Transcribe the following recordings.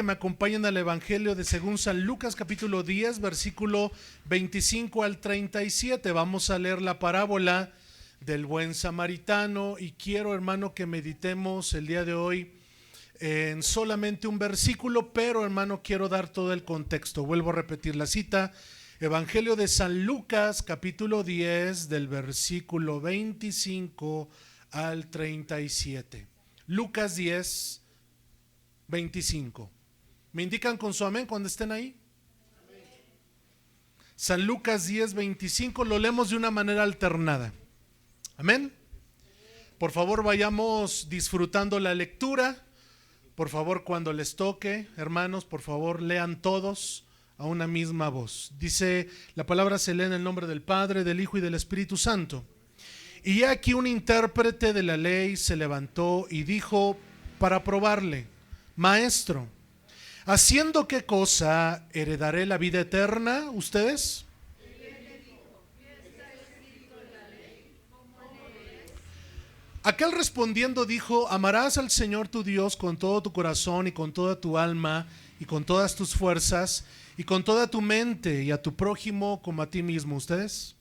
Que me acompañen al Evangelio de según San Lucas capítulo 10 versículo 25 al 37. Vamos a leer la parábola del buen samaritano y quiero, hermano, que meditemos el día de hoy en solamente un versículo, pero, hermano, quiero dar todo el contexto. Vuelvo a repetir la cita: Evangelio de San Lucas capítulo 10 del versículo 25 al 37. Lucas 10, 25. ¿Me indican con su amén cuando estén ahí? Amén. San Lucas 10, 25, lo leemos de una manera alternada. Amén. Por favor, vayamos disfrutando la lectura. Por favor, cuando les toque, hermanos, por favor, lean todos a una misma voz. Dice, la palabra se lee en el nombre del Padre, del Hijo y del Espíritu Santo. Y aquí un intérprete de la ley se levantó y dijo para probarle: Maestro, ¿haciendo qué cosa heredaré la vida eterna? ¿Ustedes? Aquel respondiendo dijo: amarás al Señor tu Dios con todo tu corazón y con toda tu alma y con todas tus fuerzas y con toda tu mente, y a tu prójimo como a ti mismo. ¿Ustedes?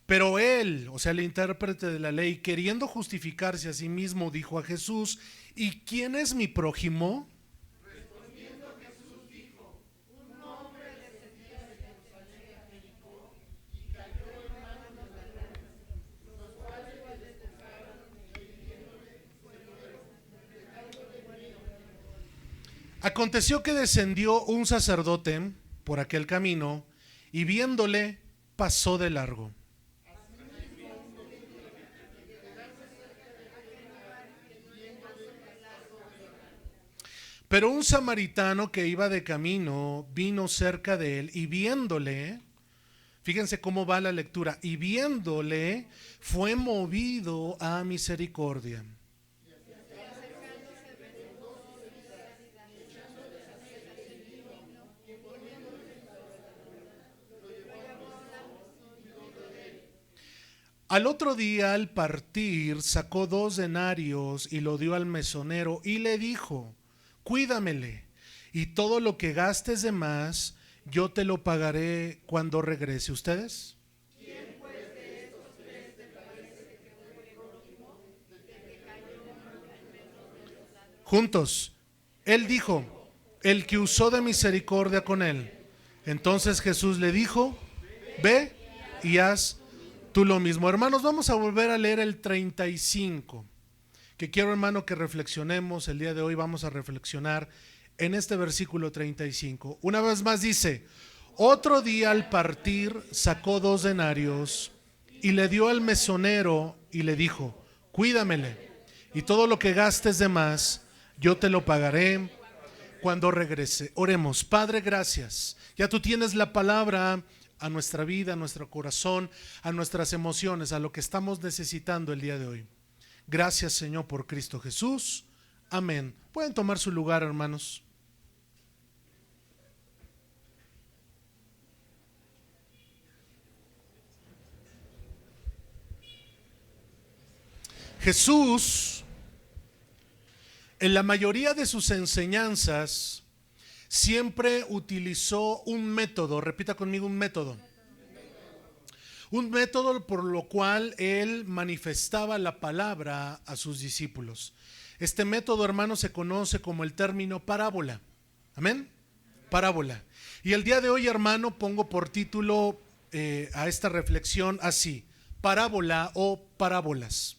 Pero él, o sea, el intérprete de la ley, queriendo justificarse a sí mismo, dijo a Jesús: ¿y quién es mi prójimo? Respondiendo Jesús dijo: un hombre descendía de Jerusalén a Jericó y cayó en manos de ladrones, los cuales le despojaron e hiriéndole fueron heridos. Aconteció que descendió un sacerdote por aquel camino y viéndole pasó de largo. Pero un samaritano que iba de camino vino cerca de él y viéndole, fíjense cómo va la lectura, y viéndole fue movido a misericordia. Al otro día, al partir, sacó 2 denarios y lo dio al mesonero y le dijo: cuídamele, y todo lo que gastes de más, yo te lo pagaré cuando regrese. ¿Ustedes? ¿Quién pues de estos tres te parece que fue el prójimo del que cayó en medio de los ladrones? Juntos. Él dijo: el que usó de misericordia con él. Entonces Jesús le dijo: ve y haz tú lo mismo. Hermanos, vamos a volver a leer el 35. Que quiero, hermano, que reflexionemos el día de hoy. Vamos a reflexionar en este versículo 35. Una vez más dice: otro día al partir sacó 2 denarios y le dio al mesonero y le dijo: cuídamele, y todo lo que gastes de más, yo te lo pagaré cuando regrese. Oremos. Padre, gracias. Ya tú tienes la palabra a nuestra vida, a nuestro corazón, a nuestras emociones, a lo que estamos necesitando el día de hoy. Gracias, Señor, por Cristo Jesús. Amén. Pueden tomar su lugar, hermanos. Jesús, en la mayoría de sus enseñanzas, siempre utilizó un método. Repita conmigo: un método. Un método por lo cual él manifestaba la palabra a sus discípulos. Este método, hermano, se conoce como el término parábola. Amén. Parábola. Y el día de hoy, hermano, pongo por título a esta reflexión así: parábola o parábolas.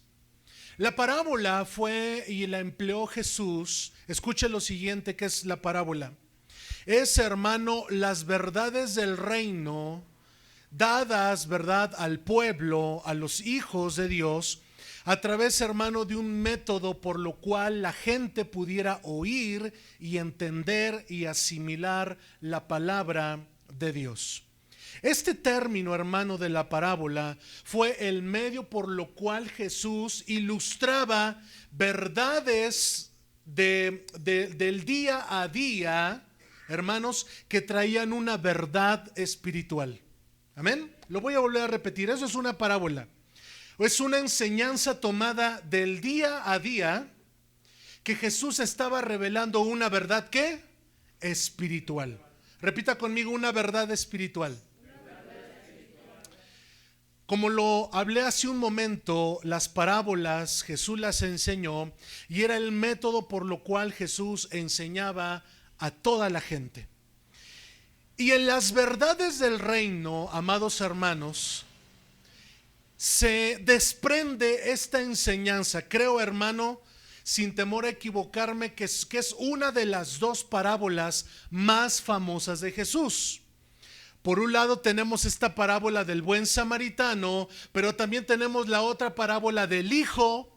La parábola fue y la empleó Jesús. Escuche lo siguiente, que es la parábola. Es, hermano, las verdades del reino dadas, verdad, al pueblo, a los hijos de Dios, a través, hermano, de un método por lo cual la gente pudiera oír y entender y asimilar la palabra de Dios. Este término, hermano, de la parábola fue el medio por lo cual Jesús ilustraba verdades del día a día, hermanos, que traían una verdad espiritual. Amén. Lo voy a volver a repetir. Eso es una parábola. Es una enseñanza tomada del día a día que Jesús estaba revelando una verdad ¿qué? Espiritual. Repita conmigo, una verdad espiritual. Como lo hablé hace un momento, las parábolas Jesús las enseñó y era el método por lo cual Jesús enseñaba a toda la gente. Y en las verdades del reino, amados hermanos, se desprende esta enseñanza. Creo, hermano, sin temor a equivocarme, que es una de las dos parábolas más famosas de Jesús. Por un lado tenemos esta parábola del buen samaritano, pero también tenemos la otra parábola del hijo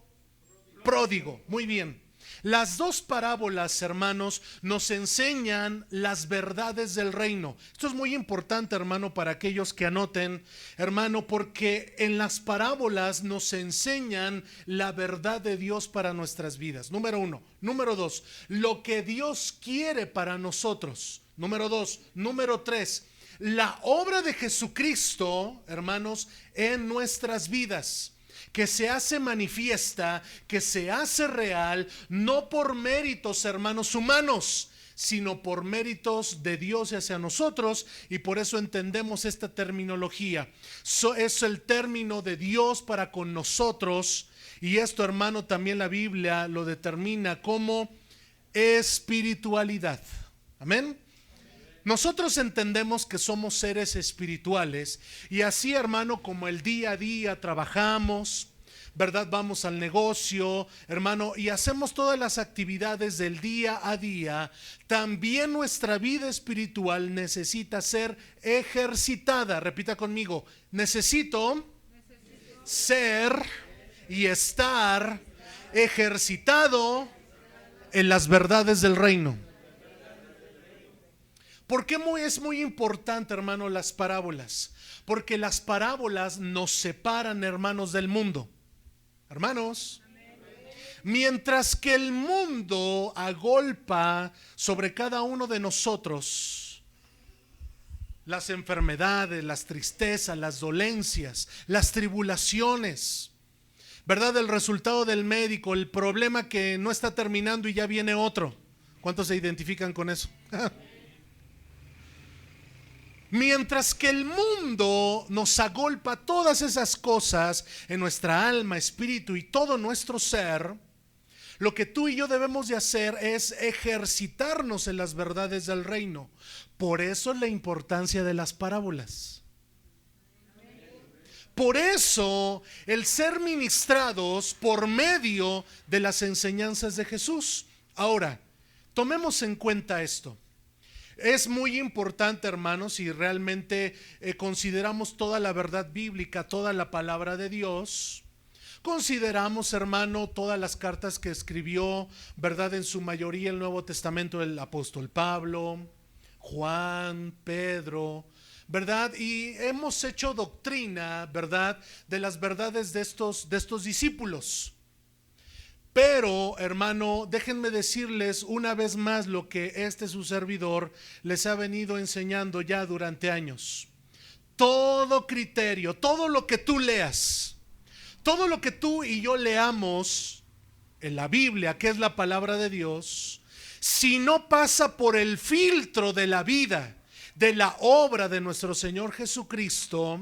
pródigo. Muy bien. Las dos parábolas, hermanos, nos enseñan las verdades del reino. Esto es muy importante, hermano, para aquellos que anoten, hermano, porque en las parábolas nos enseñan la verdad de Dios para nuestras vidas. Número uno. Número dos, lo que Dios quiere para nosotros. Número dos. Número tres, la obra de Jesucristo, hermanos, en nuestras vidas, que se hace manifiesta, que se hace real, no por méritos, hermanos, humanos, sino por méritos de Dios hacia nosotros, y por eso entendemos esta terminología. Es el término de Dios para con nosotros, y esto, hermano, también la Biblia lo determina como espiritualidad. Amén. Nosotros entendemos que somos seres espirituales y así, hermano, como el día a día trabajamos, ¿verdad? Vamos al negocio, hermano, y hacemos todas las actividades del día a día, también nuestra vida espiritual necesita ser ejercitada. Repita conmigo, necesito ser y estar ejercitado en las verdades del reino. ¿Por qué es muy importante, hermano, las parábolas? Porque las parábolas nos separan, hermanos, del mundo. Hermanos, mientras que el mundo agolpa sobre cada uno de nosotros las enfermedades, las tristezas, las dolencias, las tribulaciones, ¿verdad? El resultado del médico, el problema que no está terminando y ya viene otro. ¿Cuántos se identifican con eso? Mientras que el mundo nos agolpa todas esas cosas en nuestra alma, espíritu y todo nuestro ser, lo que tú y yo debemos de hacer es ejercitarnos en las verdades del reino. Por eso la importancia de las parábolas. Por eso el ser ministrados por medio de las enseñanzas de Jesús. Ahora, tomemos en cuenta esto. Es muy importante, hermanos, si realmente consideramos toda la verdad bíblica, toda la palabra de Dios. Consideramos, hermano, todas las cartas que escribió, ¿verdad? En su mayoría el Nuevo Testamento, el apóstol Pablo, Juan, Pedro, ¿verdad? Y hemos hecho doctrina, ¿verdad? De las verdades de estos discípulos. Pero, hermano, déjenme decirles una vez más lo que su servidor les ha venido enseñando ya durante años. Todo criterio, todo lo que tú leas, todo lo que tú y yo leamos en la Biblia, que es la palabra de Dios, si no pasa por el filtro de la vida, de la obra de nuestro Señor Jesucristo,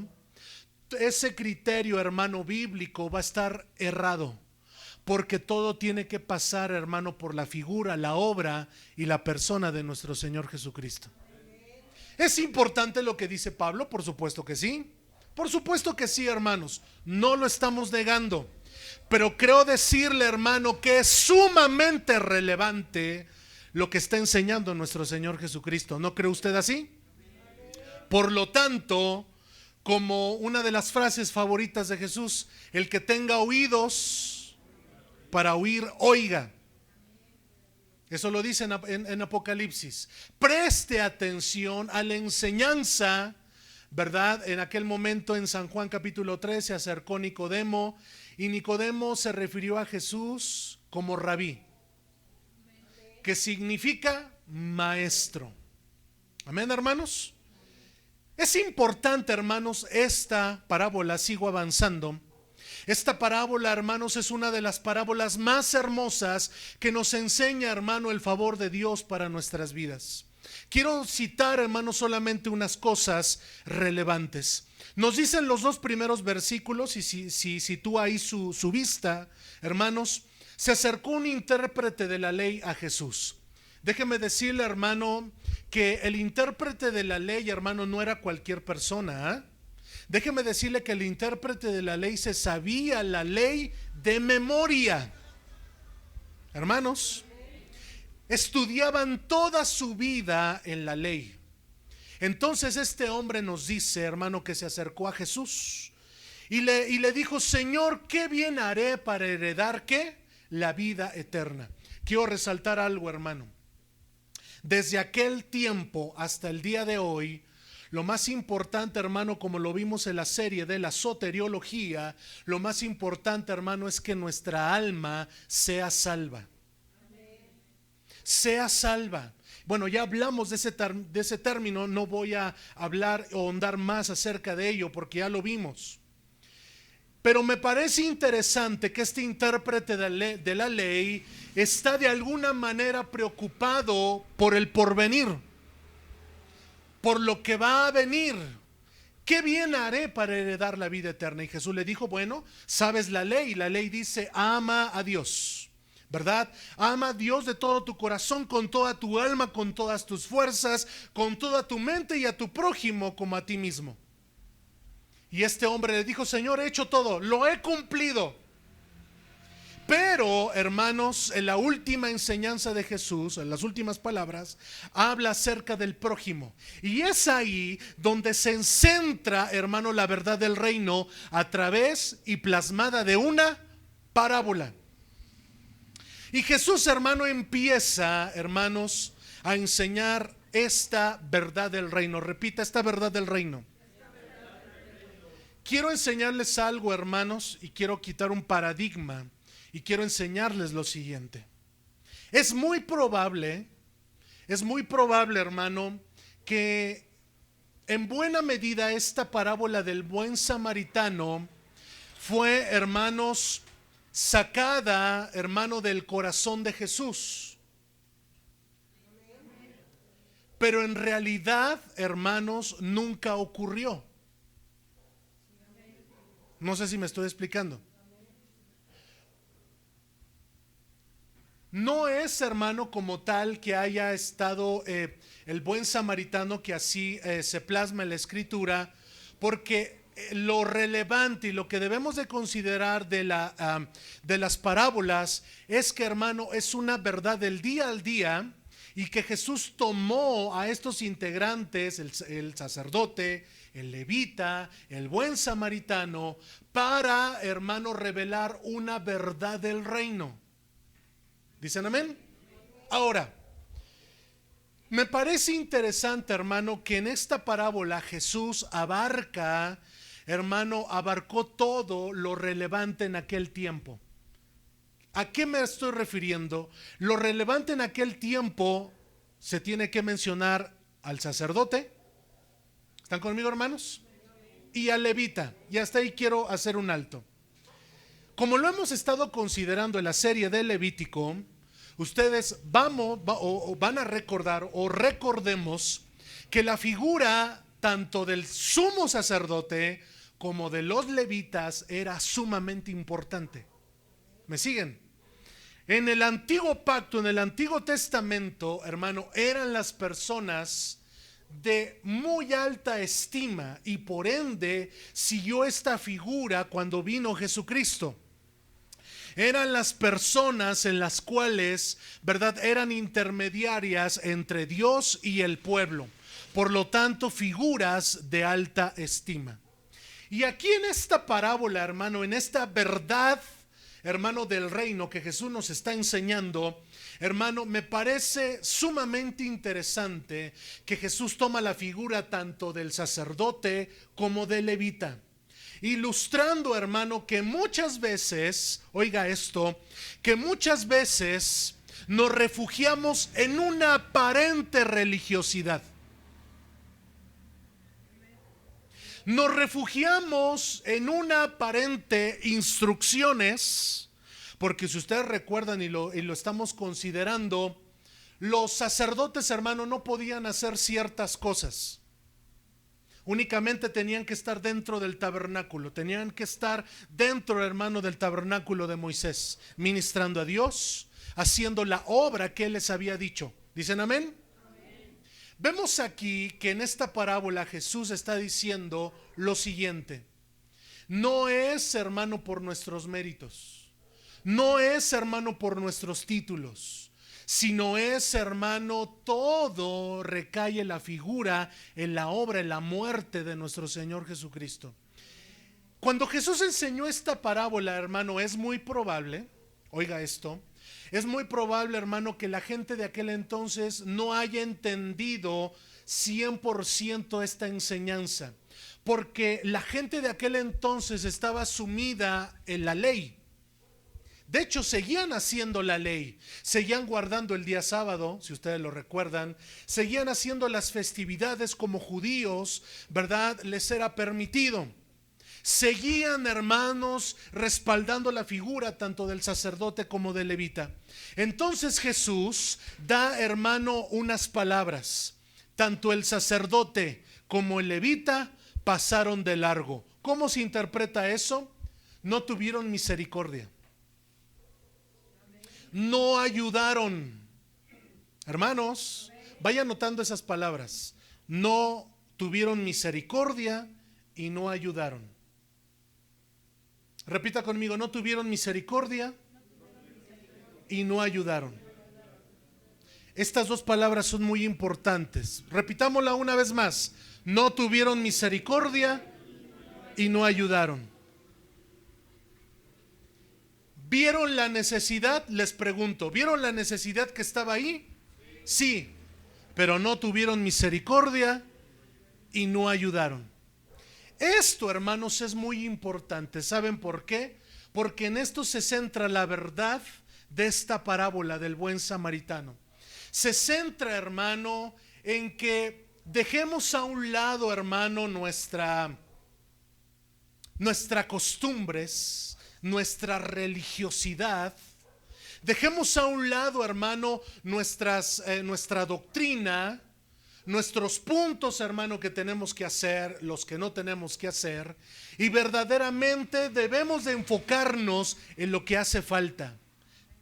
ese criterio, hermano, bíblico va a estar errado. Porque todo tiene que pasar, hermano, por la figura, la obra y la persona de nuestro Señor Jesucristo. ¿Es importante lo que dice Pablo? Por supuesto que sí. Por supuesto que sí, hermanos. No lo estamos negando. Pero creo decirle, hermano, que es sumamente relevante lo que está enseñando nuestro Señor Jesucristo. ¿No cree usted así? Por lo tanto, como una de las frases favoritas de Jesús, el que tenga oídos para oír, oiga. Eso lo dice en Apocalipsis. Preste atención a la enseñanza, ¿verdad? En aquel momento en San Juan capítulo 3 se acercó Nicodemo y Nicodemo se refirió a Jesús como rabí, que significa maestro. Amén, hermanos. Es importante, hermanos, esta parábola, sigo avanzando. Esta parábola, hermanos, es una de las parábolas más hermosas que nos enseña, hermano, el favor de Dios para nuestras vidas. Quiero citar, hermanos, solamente unas cosas relevantes. Nos dicen los dos primeros versículos, y si sitúa ahí su vista, hermanos, se acercó un intérprete de la ley a Jesús. Déjeme decirle, hermano, que el intérprete de la ley, hermano, no era cualquier persona, ¿eh? Déjeme decirle que el intérprete de la ley se sabía la ley de memoria. Hermanos, estudiaban toda su vida en la ley. Entonces este hombre nos dice, hermano, que se acercó a Jesús y le dijo: Señor, ¿qué bien haré para heredar qué? La vida eterna. Quiero resaltar algo, hermano. Desde aquel tiempo hasta el día de hoy, lo más importante, hermano, como lo vimos en la serie de la soteriología, lo más importante, hermano, es que nuestra alma sea salva. Sea salva. Bueno, ya hablamos de ese término, no voy a hablar o ahondar más acerca de ello porque ya lo vimos. Pero me parece interesante que este intérprete de la ley está de alguna manera preocupado por el porvenir, por lo que va a venir. ¿Qué bien haré para heredar la vida eterna? Y Jesús le dijo: bueno, sabes la ley dice: ama a Dios, ¿verdad? Ama a Dios de todo tu corazón, con toda tu alma, con todas tus fuerzas, con toda tu mente, y a tu prójimo como a ti mismo. Y este hombre le dijo: Señor, he hecho todo, lo he cumplido. Pero, hermanos, en la última enseñanza de Jesús, en las últimas palabras, habla acerca del prójimo. Y es ahí donde se centra, hermano, la verdad del reino a través y plasmada de una parábola. Y Jesús, hermano, empieza, hermanos, a enseñar esta verdad del reino. Repita: esta verdad del reino. Quiero enseñarles algo, hermanos, y quiero quitar un paradigma. Y quiero enseñarles lo siguiente. Es muy probable, hermano, que en buena medida esta parábola del buen samaritano fue, hermanos, sacada, hermano, del corazón de Jesús. Pero en realidad, hermanos, nunca ocurrió. No sé si me estoy explicando. No es, hermano, como tal que haya estado el buen samaritano, que así se plasma en la escritura, porque lo relevante y lo que debemos de considerar de las parábolas es que, hermano, es una verdad del día al día, y que Jesús tomó a estos integrantes, el sacerdote, el levita, el buen samaritano, para, hermano, revelar una verdad del reino. ¿Dicen amén? Ahora, me parece interesante, hermano, que en esta parábola Jesús abarcó todo lo relevante en aquel tiempo. ¿A qué me estoy refiriendo? Lo relevante en aquel tiempo se tiene que mencionar al sacerdote. ¿Están conmigo, hermanos? Y al levita. Y hasta ahí quiero hacer un alto. Como lo hemos estado considerando en la serie de Levítico, ustedes van a recordar, o recordemos, que la figura tanto del sumo sacerdote como de los levitas era sumamente importante. ¿Me siguen? En el antiguo pacto, en el Antiguo Testamento, hermano, eran las personas de muy alta estima, y por ende siguió esta figura cuando vino Jesucristo. Eran las personas en las cuales, ¿verdad?, eran intermediarias entre Dios y el pueblo. Por lo tanto, figuras de alta estima. Y aquí en esta parábola, hermano, en esta verdad, hermano, del reino que Jesús nos está enseñando, hermano, me parece sumamente interesante que Jesús toma la figura tanto del sacerdote como del levita, ilustrando, hermano, que muchas veces, oiga esto, que muchas veces nos refugiamos en una aparente religiosidad. nos refugiamos en una aparente instrucciones, porque si ustedes recuerdan y lo estamos considerando, los sacerdotes, hermano, no podían hacer ciertas cosas. Únicamente tenían que estar dentro del tabernáculo, tenían que estar dentro, hermano, del tabernáculo de Moisés, ministrando a Dios, haciendo la obra que Él les había dicho. ¿Dicen amén? Vemos aquí que en esta parábola Jesús está diciendo lo siguiente: no es, hermano, por nuestros méritos, no es, hermano, por nuestros títulos, sino es, hermano, todo recae en la figura, en la obra, en la muerte de nuestro Señor Jesucristo. Cuando Jesús enseñó esta parábola, hermano, es muy probable, oiga esto, es muy probable, hermano, que la gente de aquel entonces no haya entendido 100% esta enseñanza, porque la gente de aquel entonces estaba sumida en la ley. De hecho, seguían haciendo la ley, seguían guardando el día sábado, si ustedes lo recuerdan, seguían haciendo las festividades como judíos, ¿verdad? Les era permitido. Seguían, hermanos, respaldando la figura tanto del sacerdote como del levita. Entonces Jesús da, hermano, unas palabras. Tanto el sacerdote como el levita pasaron de largo. ¿Cómo se interpreta eso? No tuvieron misericordia. No ayudaron. Hermanos, vayan notando esas palabras. No tuvieron misericordia y no ayudaron. Repita conmigo: no tuvieron misericordia y no ayudaron. Estas dos palabras son muy importantes. Repitámosla una vez más: no tuvieron misericordia y no ayudaron. ¿Vieron la necesidad? Les pregunto, ¿vieron la necesidad que estaba ahí? Sí, pero no tuvieron misericordia y no ayudaron. Esto, hermanos, es muy importante. ¿Saben por qué? Porque en esto se centra la verdad de esta parábola del buen samaritano. Se centra, hermano, en que dejemos a un lado, hermano, nuestras costumbres, nuestra religiosidad. Dejemos a un lado, hermano, nuestra doctrina, nuestros puntos, hermano, que tenemos que hacer, los que no tenemos que hacer, y verdaderamente debemos de enfocarnos en lo que hace falta: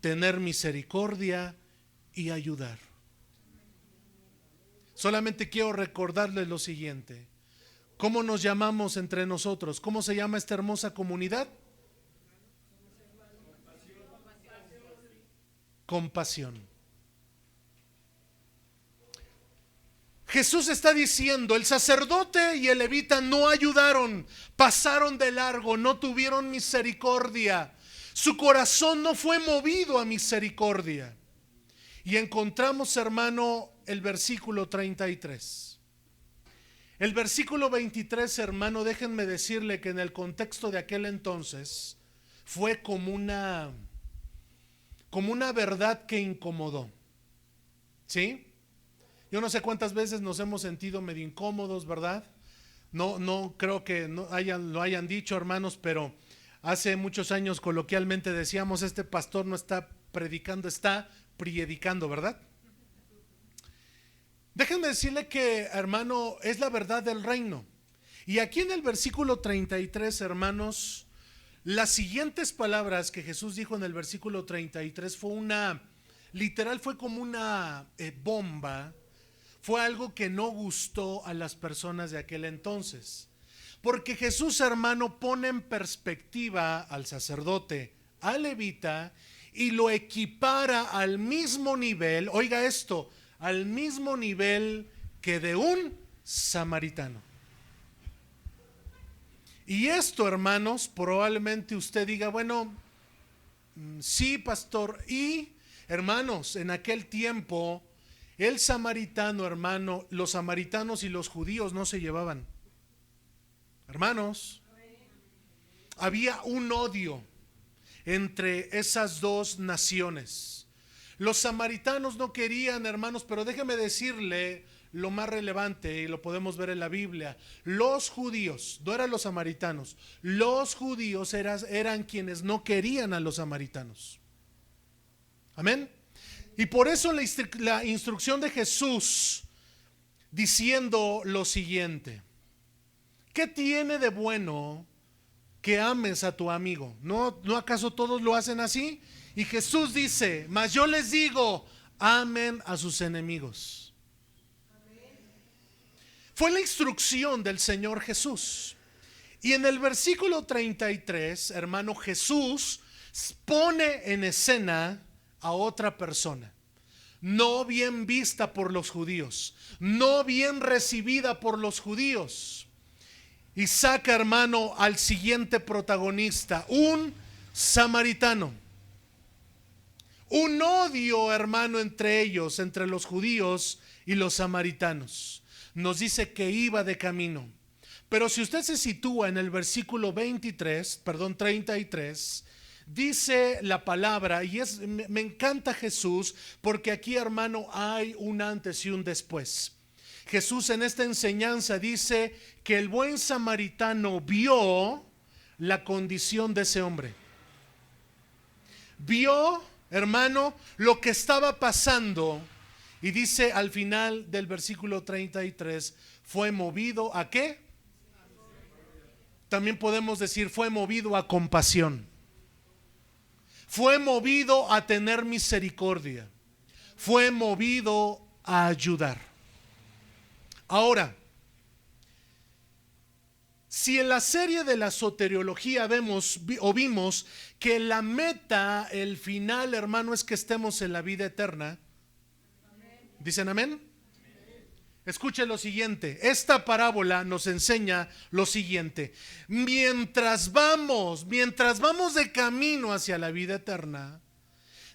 tener misericordia y ayudar. Solamente quiero recordarles lo siguiente: ¿cómo nos llamamos entre nosotros? ¿Cómo se llama esta hermosa comunidad? Compasión. Jesús está diciendo: el sacerdote y el levita no ayudaron, pasaron de largo, no tuvieron misericordia. Su corazón no fue movido a misericordia. Y encontramos, hermano, el versículo 33. El versículo 23, hermano, déjenme decirle que en el contexto de aquel entonces fue como una verdad que incomodó. ¿Sí? Yo no sé cuántas veces nos hemos sentido medio incómodos, ¿verdad? No creo que lo hayan dicho, hermanos, pero hace muchos años coloquialmente decíamos: este pastor no está predicando, está priedicando, ¿verdad? Déjenme decirle que, hermano, es la verdad del reino. Y aquí en el versículo 33, hermanos, las siguientes palabras que Jesús dijo en el versículo 33 fue como una bomba. Fue algo que no gustó a las personas de aquel entonces, porque Jesús, hermano, pone en perspectiva al sacerdote, al levita, y lo equipara al mismo nivel, oiga esto, al mismo nivel que de un samaritano. Y esto, hermanos, probablemente usted diga: bueno, sí, pastor. Y, hermanos, en aquel tiempo el samaritano, hermano, los samaritanos y los judíos no se llevaban. Hermanos, había un odio entre esas dos naciones. Los samaritanos no querían, hermanos, pero déjeme decirle, lo más relevante, y lo podemos ver en la Biblia. Los judíos, no eran los samaritanos, los judíos eran quienes no querían a los samaritanos. Amén. Y por eso la instrucción de Jesús diciendo lo siguiente: ¿qué tiene de bueno que ames a tu amigo? ¿No acaso todos lo hacen así? Y Jesús dice: mas yo les digo, amen a sus enemigos. Fue la instrucción del Señor Jesús. Y en el versículo 33, hermano, Jesús pone en escena a otra persona, no bien vista por los judíos, no bien recibida por los judíos, y saca, hermano, al siguiente protagonista, un samaritano. Un odio, hermano, entre ellos, entre los judíos y los samaritanos. Nos dice que iba de camino. Pero si usted se sitúa en el versículo 33, dice la palabra, y me encanta Jesús, porque aquí, hermano, hay un antes y un después. Jesús en esta enseñanza dice que el buen samaritano vio la condición de ese hombre. Vio, hermano, lo que estaba pasando, y dice al final del versículo 33, fue movido ¿a qué? También podemos decir, fue movido a compasión. Fue movido a tener misericordia. Fue movido a ayudar. Ahora, si en la serie de la soteriología vimos que la meta, el final, hermano, es que estemos en la vida eterna, ¿dicen amén? Escuche lo siguiente, esta parábola nos enseña lo siguiente: mientras vamos de camino hacia la vida eterna,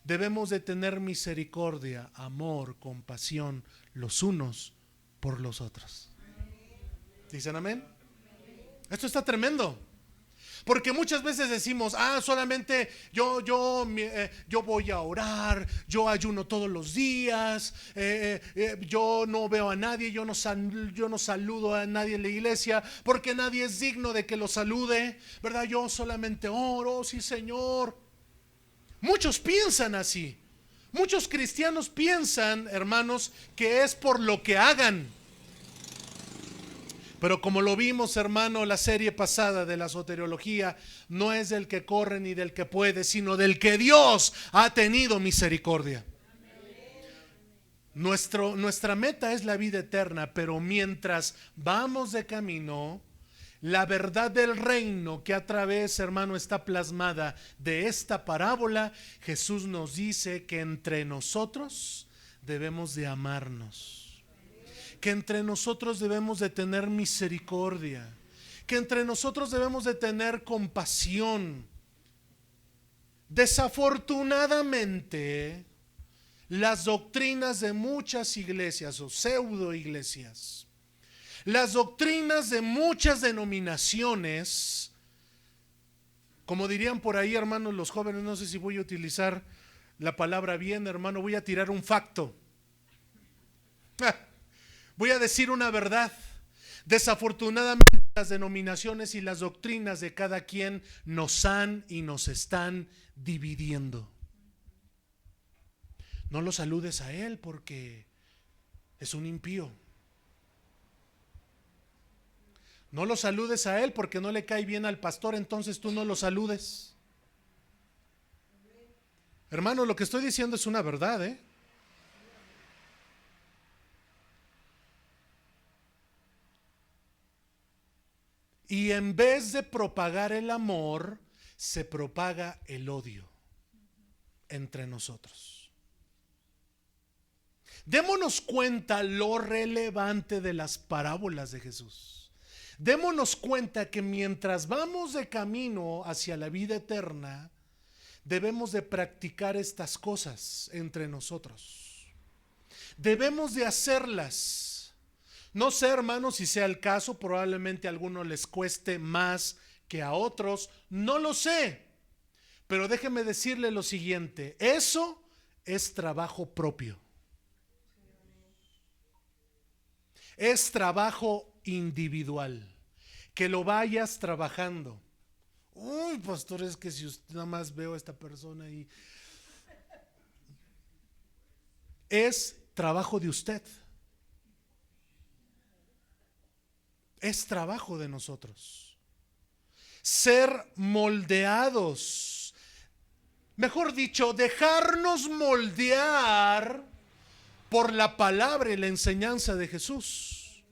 debemos de tener misericordia, amor, compasión los unos por los otros. ¿Dicen amén? Esto está tremendo. Porque muchas veces decimos, solamente yo voy a orar, yo ayuno todos los días, yo no veo a nadie, yo no saludo a nadie en la iglesia, porque nadie es digno de que lo salude, ¿verdad? Yo solamente oro, sí, Señor. Muchos piensan así. Muchos cristianos piensan, hermanos, que es por lo que hagan. Pero como lo vimos, hermano, la serie pasada de la soteriología, no es del que corre ni del que puede, sino del que Dios ha tenido misericordia. Nuestra meta es la vida eterna, pero mientras vamos de camino, la verdad del reino que a través, hermano, está plasmada de esta parábola, Jesús nos dice que entre nosotros debemos de amarnos, que entre nosotros debemos de tener misericordia, que entre nosotros debemos de tener compasión. Desafortunadamente, las doctrinas de muchas iglesias o pseudo iglesias, las doctrinas de muchas denominaciones, como dirían por ahí, hermanos, los jóvenes, no sé si voy a utilizar la palabra bien, hermano, voy a tirar un facto. Voy a decir una verdad. Desafortunadamente, las denominaciones y las doctrinas de cada quien nos han y nos están dividiendo. No lo saludes a él porque es un impío. No lo saludes a él porque no le cae bien al pastor, entonces tú no lo saludes. Hermano, lo que estoy diciendo es una verdad, ¿eh? Y en vez de propagar el amor, se propaga el odio entre nosotros. Démonos cuenta lo relevante de las parábolas de Jesús. Démonos cuenta que mientras vamos de camino hacia la vida eterna, debemos de practicar estas cosas entre nosotros. Debemos de hacerlas. No sé, hermanos, si sea el caso, probablemente a algunos les cueste más que a otros, no lo sé. Pero déjeme decirle lo siguiente, eso es trabajo propio. Es trabajo individual, que lo vayas trabajando. Uy, pastor, es que si usted nada más veo a esta persona y es trabajo de usted. Es trabajo de nosotros. Ser moldeados. Mejor dicho, dejarnos moldear por la palabra y la enseñanza de Jesús.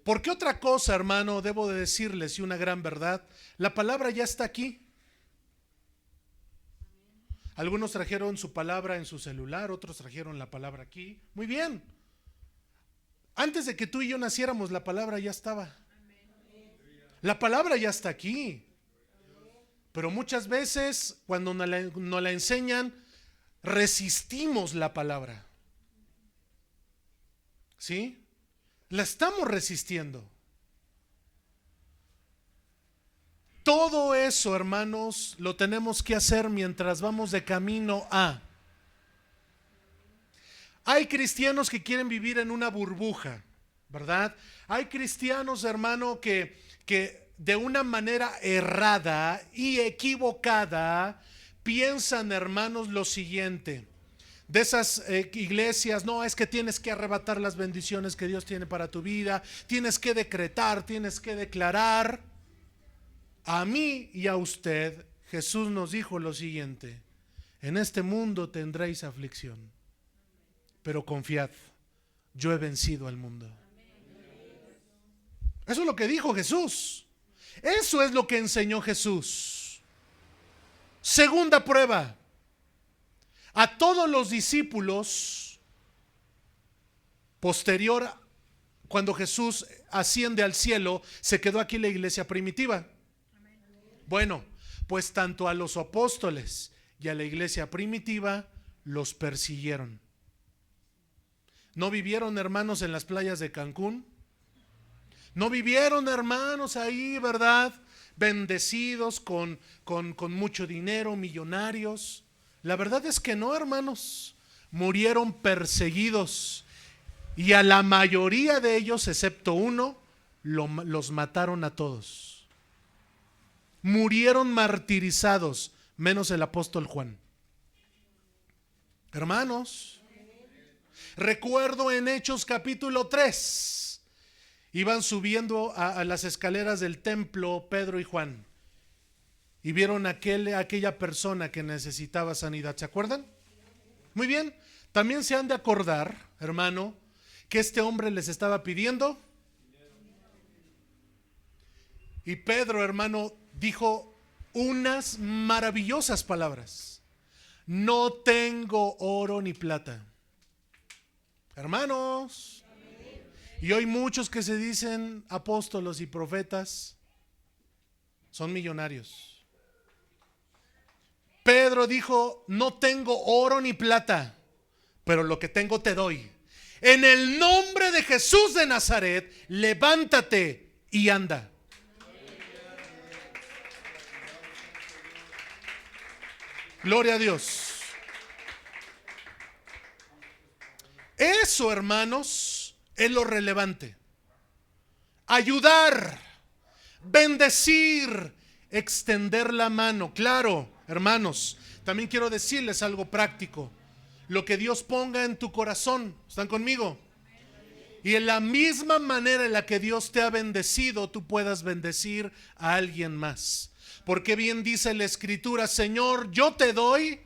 Porque otra cosa, hermano, debo de decirles, y una gran verdad, la palabra ya está aquí. Algunos trajeron su palabra en su celular, otros trajeron la palabra aquí. Muy bien. Antes de que tú y yo naciéramos, la palabra ya estaba. La palabra ya está aquí. Pero muchas veces, cuando nos la enseñan, resistimos la palabra. ¿Sí? La estamos resistiendo. Todo eso, hermanos, lo tenemos que hacer mientras vamos de camino a. Hay cristianos que quieren vivir en una burbuja, ¿verdad? Hay cristianos, hermano, que de una manera errada y equivocada piensan, hermanos, lo siguiente. De esas iglesias, no, es que tienes que arrebatar las bendiciones que Dios tiene para tu vida, tienes que decretar, tienes que declarar. A mí y a usted, Jesús nos dijo lo siguiente: en este mundo tendréis aflicción, pero confiad, yo he vencido al mundo. Eso es lo que dijo Jesús. Eso es lo que enseñó Jesús. Segunda prueba. A todos los discípulos, posterior, cuando Jesús asciende al cielo, se quedó aquí la iglesia primitiva. Bueno, pues tanto a los apóstoles y a la iglesia primitiva los persiguieron. ¿No vivieron, hermanos, en las playas de Cancún? ¿No vivieron, hermanos, ahí, verdad? Bendecidos con mucho dinero, millonarios. La verdad es que no, hermanos. Murieron perseguidos. Y a la mayoría de ellos, excepto uno, los mataron a todos. Murieron martirizados, menos el apóstol Juan. Hermanos, recuerdo en Hechos capítulo 3, iban subiendo a las escaleras del templo Pedro y Juan, y vieron aquella persona que necesitaba sanidad. ¿Se acuerdan? Muy bien. También se han de acordar, hermano, que este hombre les estaba pidiendo. Y Pedro, hermano, dijo unas maravillosas palabras: no tengo oro ni plata. Hermanos, y hoy muchos que se dicen apóstolos y profetas son millonarios. Pedro dijo: no tengo oro ni plata, pero lo que tengo te doy. En el nombre de Jesús de Nazaret, levántate y anda. Gloria a Dios. Eso, hermanos, es lo relevante. Ayudar, bendecir, extender la mano. Claro, hermanos, también quiero decirles algo práctico. Lo que Dios ponga en tu corazón. ¿Están conmigo? Y en la misma manera en la que Dios te ha bendecido, tú puedas bendecir a alguien más. Porque bien dice la Escritura: Señor, yo te doy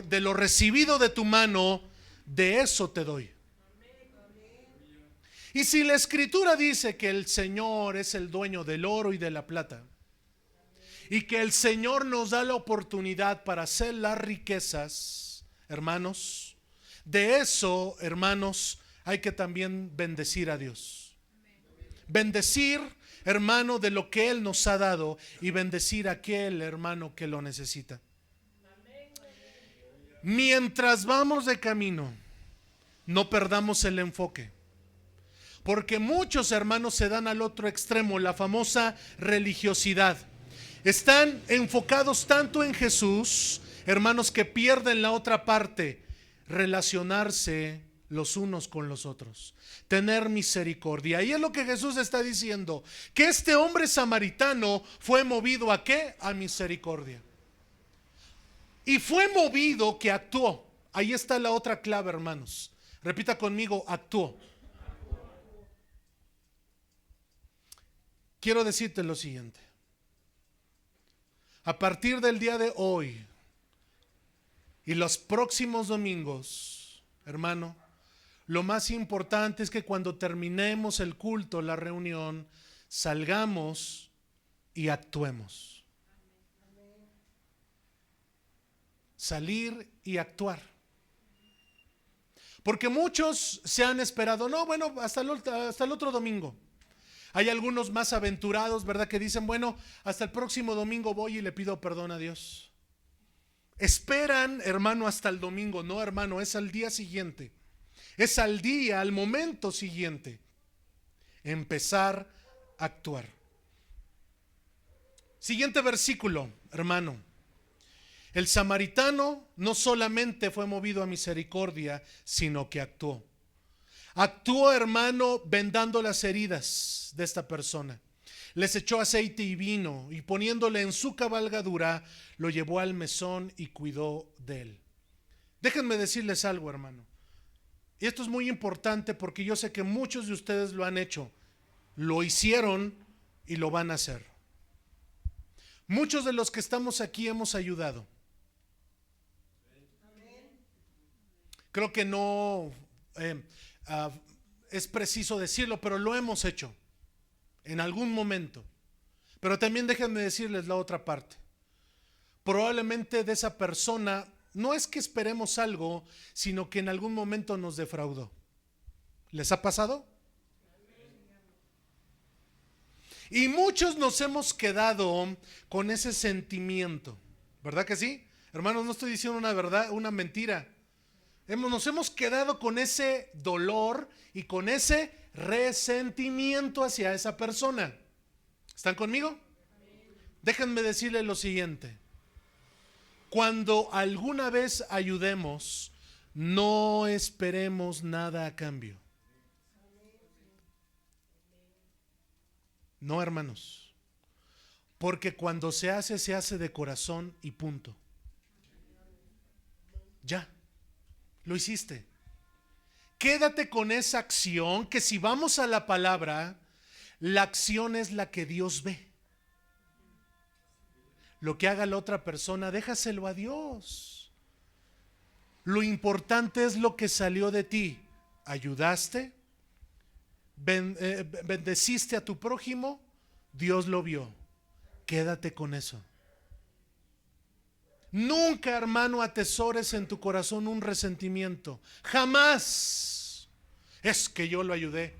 de lo recibido de tu mano, de eso te doy. Y si la Escritura dice que el Señor es el dueño del oro y de la plata, y que el Señor nos da la oportunidad para hacer las riquezas, hermanos, de eso, hermanos, hay que también bendecir a Dios. Bendecir, hermano, de lo que Él nos ha dado, y bendecir a aquel hermano que lo necesita. Mientras vamos de camino, no perdamos el enfoque, porque muchos hermanos se dan al otro extremo, la famosa religiosidad. Están enfocados tanto en Jesús, hermanos, que pierden la otra parte: relacionarse, los unos con los otros, tener misericordia. Y es lo que Jesús está diciendo, que este hombre samaritano fue movido ¿a qué? A misericordia. Y fue movido que actuó. Ahí está la otra clave, hermanos. Repita conmigo, actuó. Quiero decirte lo siguiente. A partir del día de hoy y los próximos domingos, hermano, lo más importante es que cuando terminemos el culto, la reunión, salgamos y actuemos. Salir y actuar. Porque muchos se han esperado, no, bueno, hasta el otro domingo. Hay algunos más aventurados, ¿verdad? Que dicen, bueno, hasta el próximo domingo voy y le pido perdón a Dios. Esperan, hermano, hasta el domingo. No, hermano, es al día siguiente. Es al día, al momento siguiente. Empezar a actuar. Siguiente versículo, hermano. El samaritano no solamente fue movido a misericordia, sino que actuó. Actuó, hermano, vendando las heridas de esta persona. Les echó aceite y vino y poniéndole en su cabalgadura, lo llevó al mesón y cuidó de él. Déjenme decirles algo, hermano. Y esto es muy importante porque yo sé que muchos de ustedes lo han hecho, lo hicieron y lo van a hacer. Muchos de los que estamos aquí hemos ayudado. Creo que no es preciso decirlo, pero lo hemos hecho en algún momento. Pero también déjenme decirles la otra parte. Probablemente de esa persona no es que esperemos algo, sino que en algún momento nos defraudó. ¿Les ha pasado? Y muchos nos hemos quedado con ese sentimiento, ¿verdad que sí? Hermanos, no estoy diciendo una verdad, una mentira. Nos hemos quedado con ese dolor y con ese resentimiento hacia esa persona. ¿Están conmigo? Déjenme decirles lo siguiente. Cuando alguna vez ayudemos, no esperemos nada a cambio. No, hermanos. Porque cuando se hace de corazón y punto. Ya. Lo hiciste. Quédate con esa acción, que si vamos a la palabra, la acción es la que Dios ve. Lo que haga la otra persona, déjaselo a Dios. Lo importante es lo que salió de ti. ¿Ayudaste? ¿Bendeciste a tu prójimo? Dios lo vio. Quédate con eso. Nunca, hermano, atesores en tu corazón un resentimiento. Jamás. Es que yo lo ayudé.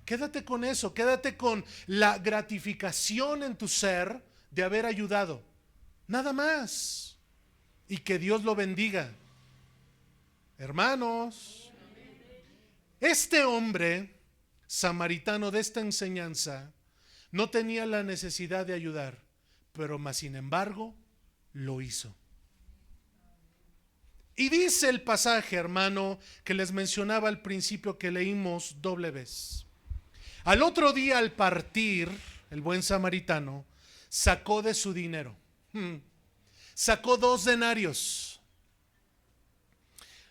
Quédate con eso. Quédate con la gratificación en tu ser de haber ayudado. Nada más. Y que Dios lo bendiga. Hermanos, este hombre samaritano de esta enseñanza no tenía la necesidad de ayudar, pero más sin embargo lo hizo. Y dice el pasaje, hermano, que les mencionaba al principio, que leímos doble vez. Al otro día, al partir, el buen samaritano sacó de su dinero. Sacó 2 denarios.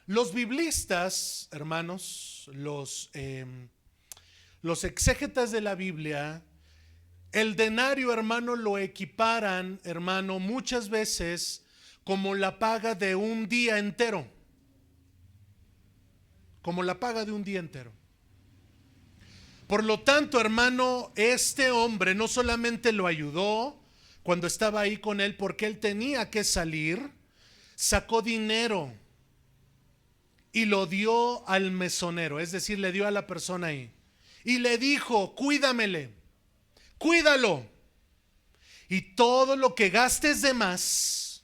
Los biblistas, hermanos, los exégetas de la Biblia, el denario, hermano, lo equiparan, hermano, muchas veces como la paga de un día entero. Como la paga de un día entero. Por lo tanto, hermano, este hombre no solamente lo ayudó cuando estaba ahí con él porque él tenía que salir, sacó dinero y lo dio al mesonero, es decir, le dio a la persona ahí. Y le dijo, cuídamele, cuídalo. Y todo lo que gastes de más,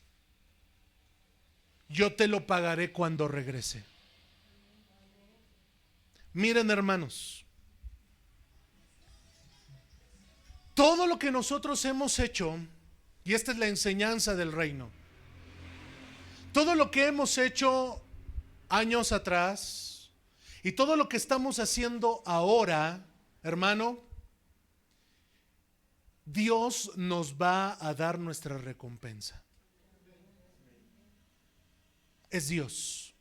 yo te lo pagaré cuando regrese. Miren, hermanos, todo lo que nosotros hemos hecho, y esta es la enseñanza del reino, todo lo que hemos hecho años atrás, Y todo lo que estamos haciendo ahora, hermano, Dios nos va a dar nuestra recompensa. Es Dios.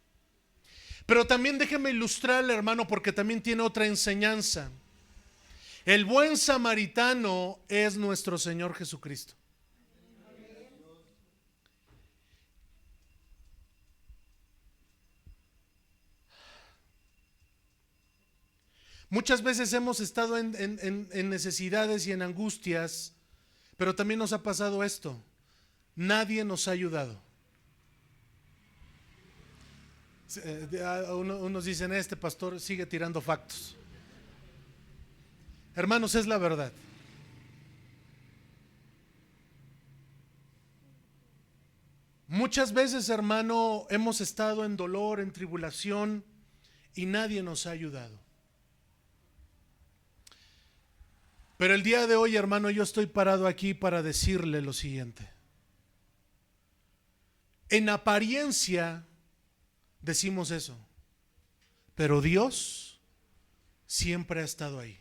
Pero también déjeme ilustrarle, hermano, porque también tiene otra enseñanza. El buen samaritano es nuestro Señor Jesucristo. Muchas veces hemos estado en necesidades y en angustias, pero también nos ha pasado esto. Nadie nos ha ayudado. Unos dicen, este pastor sigue tirando factos. Hermanos, es la verdad. Muchas veces, hermano, hemos estado en dolor, en tribulación, y nadie nos ha ayudado. Pero el día de hoy, hermano, yo estoy parado aquí para decirle lo siguiente. En apariencia decimos eso, pero Dios siempre ha estado ahí.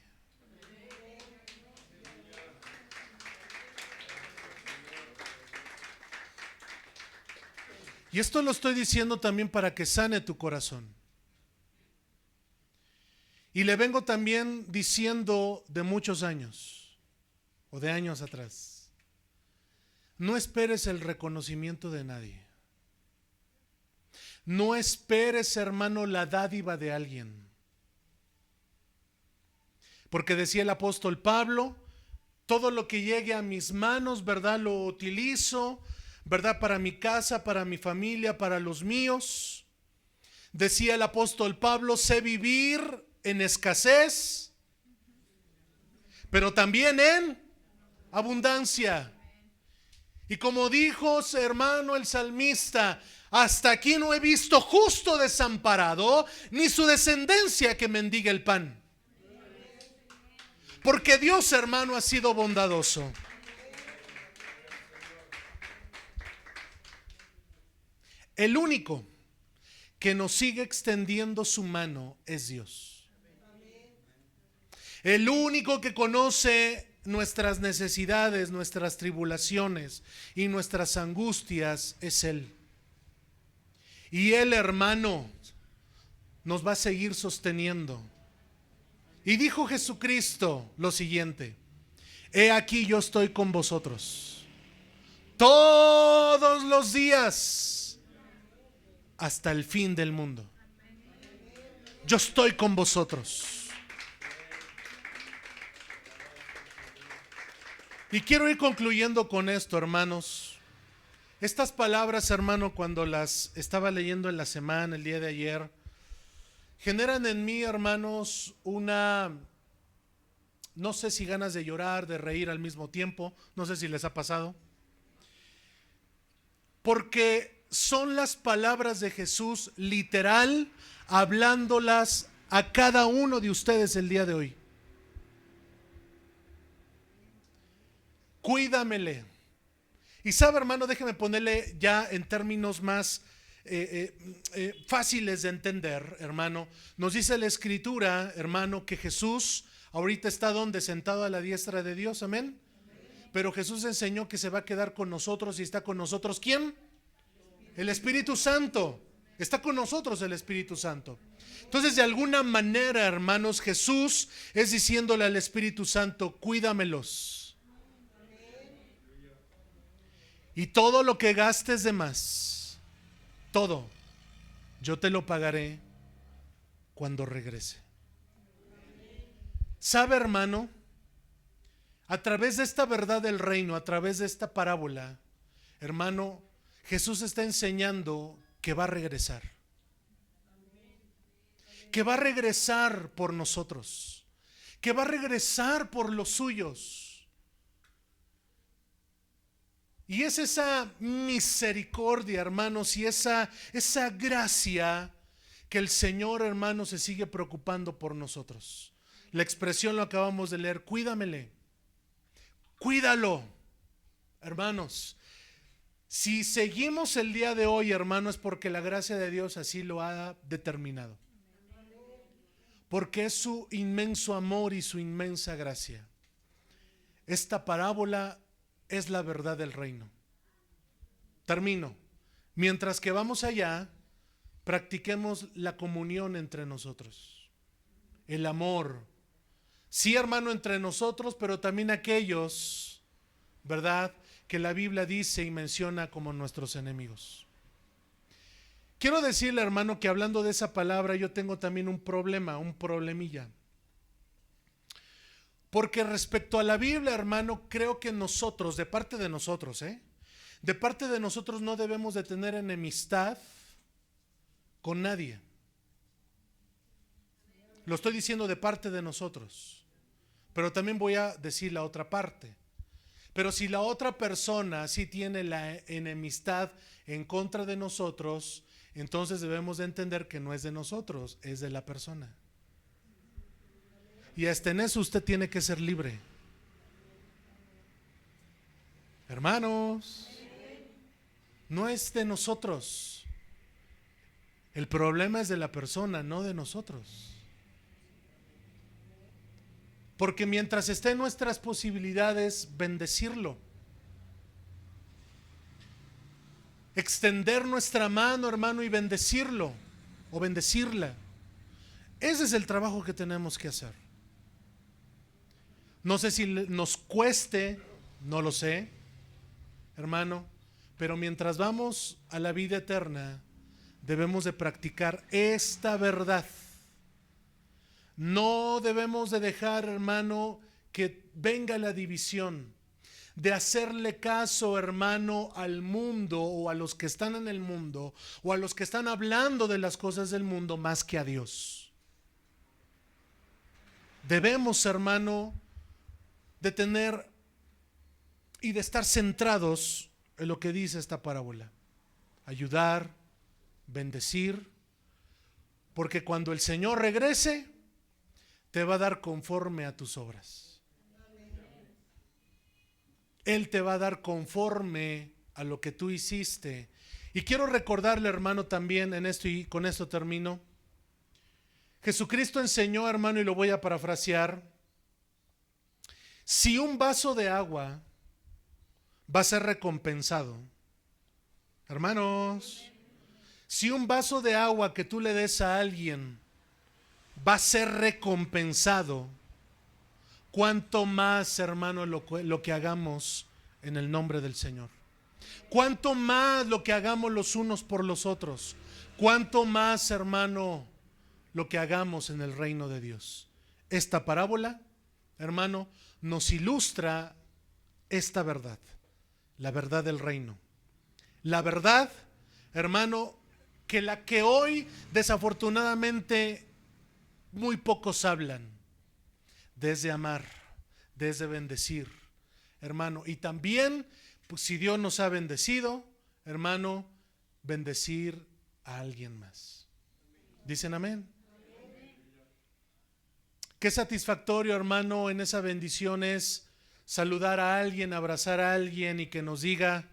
Y esto lo estoy diciendo también para que sane tu corazón. Y le vengo también diciendo de muchos años, o de años atrás, no esperes el reconocimiento de nadie. No esperes, hermano, la dádiva de alguien. Porque decía el apóstol Pablo, todo lo que llegue a mis manos, ¿verdad? Lo utilizo, ¿verdad? Para mi casa, para mi familia, para los míos. Decía el apóstol Pablo, sé vivir en escasez, pero también en abundancia. Y como dijo hermano el salmista, hasta aquí no he visto justo desamparado, ni su descendencia que mendigue el pan. Porque Dios, hermano, ha sido bondadoso. El único que nos sigue extendiendo su mano es Dios. El único que conoce nuestras necesidades, nuestras tribulaciones y nuestras angustias es Él. Y Él, hermano, nos va a seguir sosteniendo. Y dijo Jesucristo lo siguiente: he aquí yo estoy con vosotros todos los días hasta el fin del mundo. Yo estoy con vosotros. Y quiero ir concluyendo con esto, hermanos. Estas palabras, hermano, cuando las estaba leyendo en la semana, el día de ayer, generan en mí, hermanos, no sé si ganas de llorar, de reír al mismo tiempo, no sé si les ha pasado. Porque son las palabras de Jesús literal, hablándolas a cada uno de ustedes el día de hoy. Cuídamele. Y sabe, hermano, déjeme ponerle ya en términos más fáciles de entender, hermano. Nos dice la Escritura, hermano, que Jesús ahorita está donde, sentado a la diestra de Dios, amén. Pero Jesús enseñó que se va a quedar con nosotros y está con nosotros. ¿Quién? El Espíritu Santo. Está con nosotros el Espíritu Santo. Entonces, de alguna manera, hermanos, Jesús es diciéndole al Espíritu Santo, cuídamelos. Y todo lo que gastes de más, todo, yo te lo pagaré cuando regrese. ¿Sabe, hermano? A través de esta verdad del reino, a través de esta parábola, hermano, Jesús está enseñando que va a regresar. Que va a regresar por nosotros. Que va a regresar por los suyos. Y es esa misericordia, hermanos, y esa gracia que el Señor, hermanos, se sigue preocupando por nosotros. La expresión lo acabamos de leer, cuídamele, cuídalo, hermanos. Si seguimos el día de hoy, hermanos, es porque la gracia de Dios así lo ha determinado. porque es su inmenso amor y su inmensa gracia. Esta parábola es la verdad del reino. Termino. Mientras que vamos allá, practiquemos la comunión entre nosotros, el amor. Sí, hermano, entre nosotros, pero también aquellos, ¿verdad?, que la Biblia dice y menciona como nuestros enemigos. Quiero decirle, hermano, que hablando de esa palabra yo tengo también un problema, un problemilla. Porque respecto a la Biblia, hermano, creo que nosotros, de parte de nosotros, de parte de nosotros no debemos de tener enemistad con nadie. Lo estoy diciendo de parte de nosotros, pero también voy a decir la otra parte. Pero si la otra persona sí tiene la enemistad en contra de nosotros, entonces debemos de entender que no es de nosotros, es de la persona. Y hasta en eso usted tiene que ser libre. Hermanos, no es de nosotros. El problema es de la persona, no de nosotros. Porque mientras esté en nuestras posibilidades, bendecirlo. Extender nuestra mano, hermano, y bendecirlo o bendecirla. Ese es el trabajo que tenemos que hacer. No sé si nos cueste, no lo sé, hermano, pero mientras vamos a la vida eterna, debemos de practicar esta verdad. No debemos de dejar, hermano, que venga la división, de hacerle caso, hermano, al mundo o a los que están en el mundo o a los que están hablando de las cosas del mundo más que a Dios. Debemos, hermano, de tener y de estar centrados en lo que dice esta parábola. Ayudar, bendecir, porque cuando el Señor regrese, te va a dar conforme a tus obras. Él te va a dar conforme a lo que tú hiciste. Y quiero recordarle, hermano, también en esto, y con esto termino. Jesucristo enseñó, hermano, y lo voy a parafrasear: si un vaso de agua va a ser recompensado, hermanos, si un vaso de agua que tú le des a alguien va a ser recompensado, cuánto más, hermano, lo que hagamos en el nombre del Señor. Cuánto más lo que hagamos los unos por los otros. Cuánto más, hermano, lo que hagamos en el reino de Dios. Esta parábola, hermano, nos ilustra esta verdad, la verdad del reino. La verdad, hermano, que la que hoy desafortunadamente muy pocos hablan, desde amar, desde bendecir, hermano. Y también, pues, si Dios nos ha bendecido, hermano, bendecir a alguien más. ¿Dicen amén? Qué satisfactorio, hermano, en esa bendición es saludar a alguien, abrazar a alguien y que nos diga: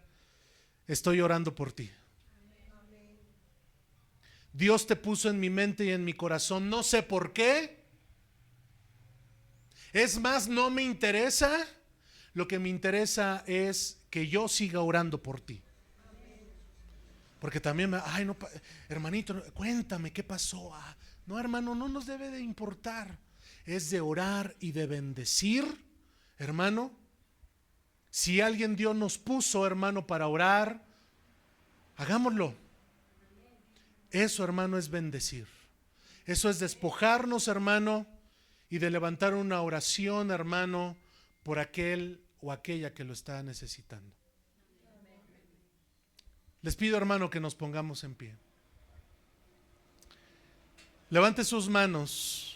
estoy orando por ti. Dios te puso en mi mente y en mi corazón, no sé por qué. Es más, no me interesa. Lo que me interesa es que yo siga orando por ti. Porque también, ay, no, hermanito, cuéntame qué pasó. No, hermano, no nos debe de importar. Es de orar y de bendecir, hermano. Si alguien Dios nos puso, hermano, para orar, hagámoslo. Eso, hermano, es bendecir. Eso es despojarnos, hermano, y de levantar una oración, hermano, por aquel o aquella que lo está necesitando. Les pido, hermano, que nos pongamos en pie. Levante sus manos.